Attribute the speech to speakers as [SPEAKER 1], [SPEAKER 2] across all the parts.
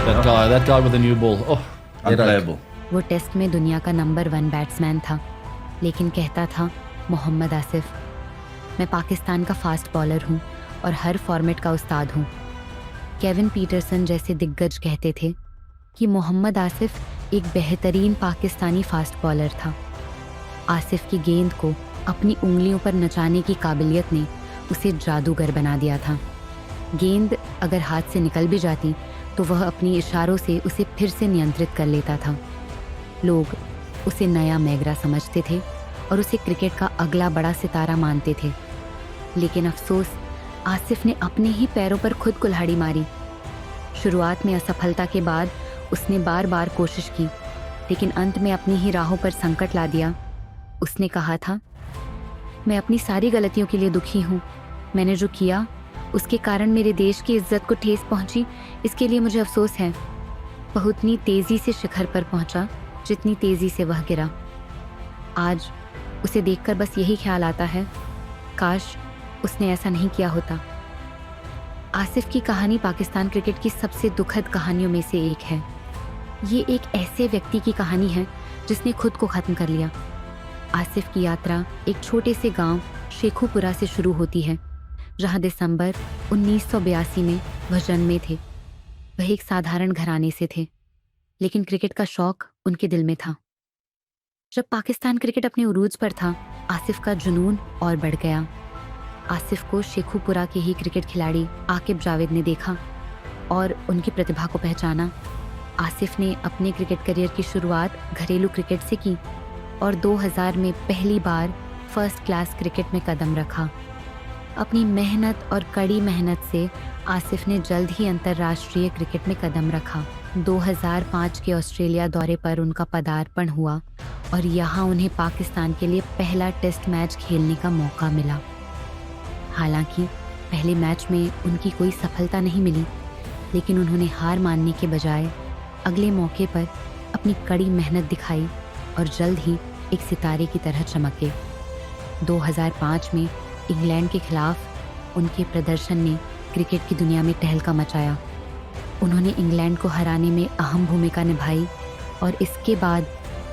[SPEAKER 1] That guy with the new ball. Oh, unplayable.
[SPEAKER 2] वो test में दुनिया का नंबर 1 बैट्समैन था, लेकिन कहता था मोहम्मद आसिफ, मैं पाकिस्तान का फास्ट बॉलर हूँ और हर फॉर्मेट का उस्ताद हूँ। केविन पीटरसन जैसे दिग्गज कहते थे कि मोहम्मद आसिफ एक बेहतरीन पाकिस्तानी फास्ट बॉलर था। आसिफ की गेंद को अपनी उंगलियों पर नचाने की काबिलियत ने उसे जादूगर बना दिया था। गेंद अगर हाथ से निकल भी जाती तो वह अपनी इशारों से उसे फिर से नियंत्रित कर लेता था। लोग उसे नया मैगरा समझते थे और उसे क्रिकेट का अगला बड़ा सितारा मानते थे। लेकिन अफसोस, आसिफ ने अपने ही पैरों पर खुद कुल्हाड़ी मारी। शुरुआत में असफलता के बाद उसने बार बार कोशिश की, लेकिन अंत में अपनी ही राहों पर संकट ला दिया। उसने कहा था, मैं अपनी सारी गलतियों के लिए दुखी हूँ। मैंने जो किया उसके कारण मेरे देश की इज्जत को ठेस पहुंची, इसके लिए मुझे अफसोस है। वह उतनी तेजी से शिखर पर पहुंचा जितनी तेजी से वह गिरा। आज उसे देखकर बस यही ख्याल आता है, काश उसने ऐसा नहीं किया होता। आसिफ की कहानी पाकिस्तान क्रिकेट की सबसे दुखद कहानियों में से एक है। ये एक ऐसे व्यक्ति की कहानी है जिसने खुद को खत्म कर लिया। आसिफ की यात्रा एक छोटे से गांव शेखुपुरा से शुरू होती है, जहां दिसंबर 1982 में वह जन्मे थे। वह एक साधारण घराने से थे, लेकिन क्रिकेट का शौक उनके दिल में था। जब पाकिस्तान क्रिकेट अपने उरूज पर था, आसिफ का जुनून और बढ़ गया। आसिफ को शेखुपुरा के ही क्रिकेट खिलाड़ी आकिब जावेद ने देखा और उनकी प्रतिभा को पहचाना। आसिफ ने अपने क्रिकेट करियर की शुरुआत घरेलू क्रिकेट से की और 2000 में पहली बार फर्स्ट क्लास क्रिकेट में कदम रखा। अपनी मेहनत और कड़ी मेहनत से आसिफ ने जल्द ही अंतर्राष्ट्रीय क्रिकेट में कदम रखा। 2005 के ऑस्ट्रेलिया दौरे पर उनका पदार्पण हुआ और यहाँ उन्हें पाकिस्तान के लिए पहला टेस्ट मैच खेलने का मौका मिला। हालांकि पहले मैच में उनकी कोई सफलता नहीं मिली, लेकिन उन्होंने हार मानने के बजाय अगले मौके पर अपनी कड़ी मेहनत दिखाई और जल्द ही एक सितारे की तरह चमके। 2005 में इंग्लैंड के खिलाफ उनके प्रदर्शन ने क्रिकेट की दुनिया में तहलका मचाया। उन्होंने इंग्लैंड को हराने में अहम भूमिका निभाई और इसके बाद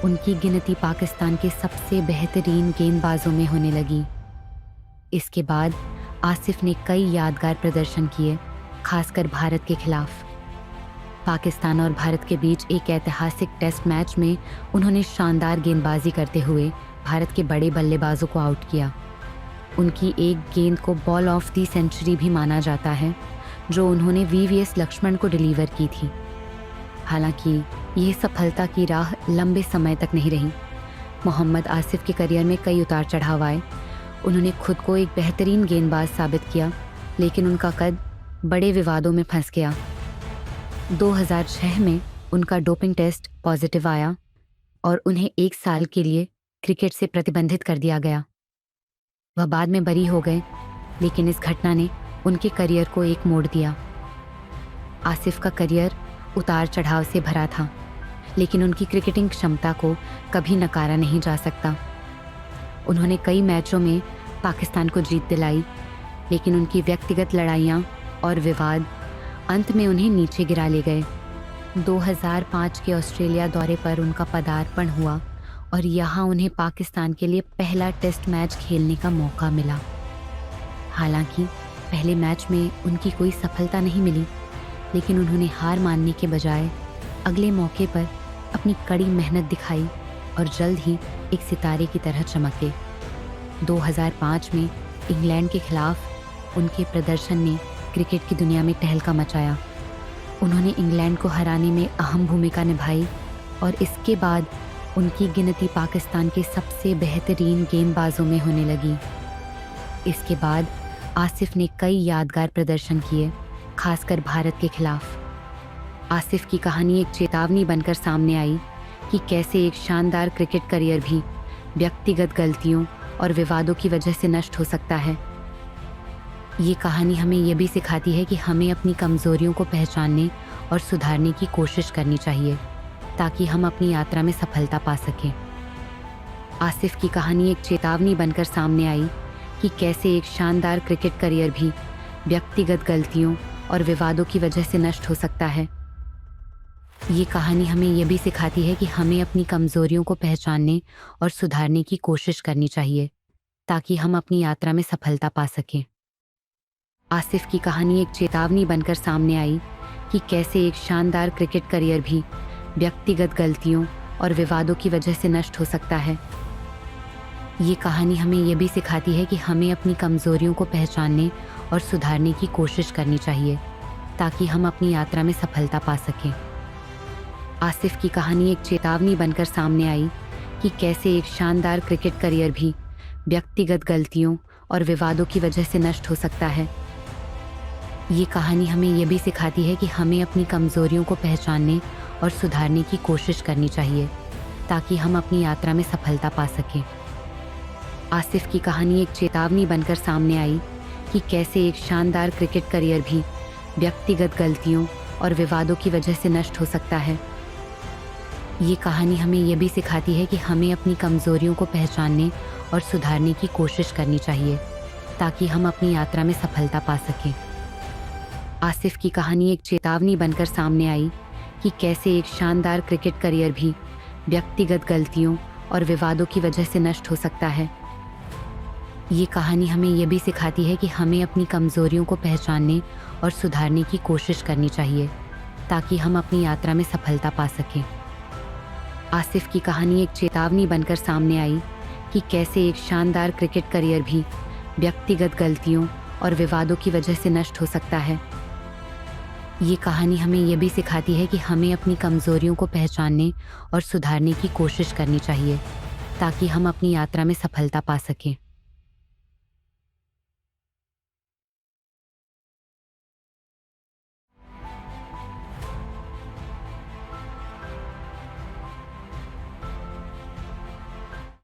[SPEAKER 2] उनकी गिनती पाकिस्तान के सबसे बेहतरीन गेंदबाजों में होने लगी। इसके बाद आसिफ ने कई यादगार प्रदर्शन किए, खासकर भारत के खिलाफ। पाकिस्तान और भारत के बीच एक ऐतिहासिक टेस्ट मैच में उन्होंने शानदार गेंदबाजी करते हुए भारत के बड़े बल्लेबाजों को आउट किया। उनकी एक गेंद को बॉल ऑफ दी सेंचुरी भी माना जाता है, जो उन्होंने वीवीएस लक्ष्मण को डिलीवर की थी। हालांकि ये सफलता की राह लंबे समय तक नहीं रही। मोहम्मद आसिफ के करियर में कई उतार चढ़ाव आए। उन्होंने खुद को एक बेहतरीन गेंदबाज साबित किया, लेकिन उनका कद बड़े विवादों में फंस गया। 2006 में उनका डोपिंग टेस्ट पॉजिटिव आया और उन्हें 1 साल के लिए क्रिकेट से प्रतिबंधित कर दिया गया। वह बाद में बरी हो गए, लेकिन इस घटना ने उनके करियर को एक मोड़ दिया। आसिफ का करियर उतार चढ़ाव से भरा था, लेकिन उनकी क्रिकेटिंग क्षमता को कभी नकारा नहीं जा सकता। उन्होंने कई मैचों में पाकिस्तान को जीत दिलाई, लेकिन उनकी व्यक्तिगत लड़ाइयाँ और विवाद अंत में उन्हें नीचे गिरा ले गए। 2005 के ऑस्ट्रेलिया दौरे पर उनका पदार्पण हुआ और यहाँ उन्हें पाकिस्तान के लिए पहला टेस्ट मैच खेलने का मौका मिला। हालांकि पहले मैच में उनकी कोई सफलता नहीं मिली, लेकिन उन्होंने हार मानने के बजाय अगले मौके पर अपनी कड़ी मेहनत दिखाई और जल्द ही एक सितारे की तरह चमके। 2005 में इंग्लैंड के खिलाफ उनके प्रदर्शन ने क्रिकेट की दुनिया में तहलका मचाया। उन्होंने इंग्लैंड को हराने में अहम भूमिका निभाई और इसके बाद उनकी गिनती पाकिस्तान के सबसे बेहतरीन गेंदबाजों में होने लगी। इसके बाद आसिफ ने कई यादगार प्रदर्शन किए, खासकर भारत के खिलाफ। आसिफ की कहानी एक चेतावनी बनकर सामने आई कि कैसे एक शानदार क्रिकेट करियर भी व्यक्तिगत गलतियों और विवादों की वजह से नष्ट हो सकता है। ये कहानी हमें यह भी सिखाती है कि हमें अपनी कमज़ोरियों को पहचानने और सुधारने की कोशिश करनी चाहिए, ताकि हम अपनी यात्रा में सफलता पा सकें। आसिफ की कहानी एक चेतावनी बनकर सामने आई कि कैसे एक शानदार क्रिकेट करियर भी व्यक्तिगत गलतियों और विवादों की वजह से नष्ट हो सकता है। ये कहानी हमें ये भी सिखाती है कि हमें अपनी कमज़ोरियों को पहचानने और सुधारने की कोशिश करनी चाहिए ताकि हम अपनी यात्रा में सफलता पा सकें। आसिफ की कहानी एक चेतावनी बनकर सामने आई कि कैसे एक शानदार क्रिकेट करियर भी व्यक्तिगत गलतियों और विवादों की वजह से नष्ट हो सकता है। ये कहानी हमें ये भी सिखाती है कि हमें अपनी कमज़ोरियों को पहचानने और सुधारने की कोशिश करनी चाहिए ताकि हम अपनी यात्रा में सफलता पा सकें। आसिफ की कहानी एक चेतावनी बनकर सामने आई कि कैसे एक शानदार क्रिकेट करियर भी व्यक्तिगत गलतियों और विवादों की वजह से नष्ट हो सकता है। ये कहानी हमें ये भी सिखाती है कि हमें अपनी कमज़ोरियों को पहचानने और सुधारने की कोशिश करनी चाहिए ताकि हम अपनी यात्रा में सफलता पा सकें। आसिफ की कहानी एक चेतावनी बनकर सामने आई कि कैसे एक शानदार क्रिकेट करियर भी व्यक्तिगत गलतियों और विवादों की वजह से नष्ट हो सकता है। ये कहानी हमें ये भी सिखाती है कि हमें अपनी कमज़ोरियों को पहचानने और सुधारने की कोशिश करनी चाहिए ताकि हम अपनी यात्रा में सफलता पा सकें। आसिफ की कहानी एक चेतावनी बनकर सामने आई कि कैसे एक शानदार क्रिकेट करियर भी व्यक्तिगत गलतियों और विवादों की वजह से नष्ट हो सकता है। ये कहानी हमें ये भी सिखाती है कि हमें अपनी कमज़ोरियों को पहचानने और सुधारने की कोशिश करनी चाहिए ताकि हम अपनी यात्रा में सफलता पा सकें। आसिफ की कहानी एक चेतावनी बनकर सामने आई कि कैसे एक शानदार क्रिकेट करियर भी व्यक्तिगत गलतियों और विवादों की वजह से नष्ट हो सकता है। ये कहानी हमें ये भी सिखाती है कि हमें अपनी कमज़ोरियों को पहचानने और सुधारने की कोशिश करनी चाहिए ताकि हम अपनी यात्रा में सफलता पा सकें।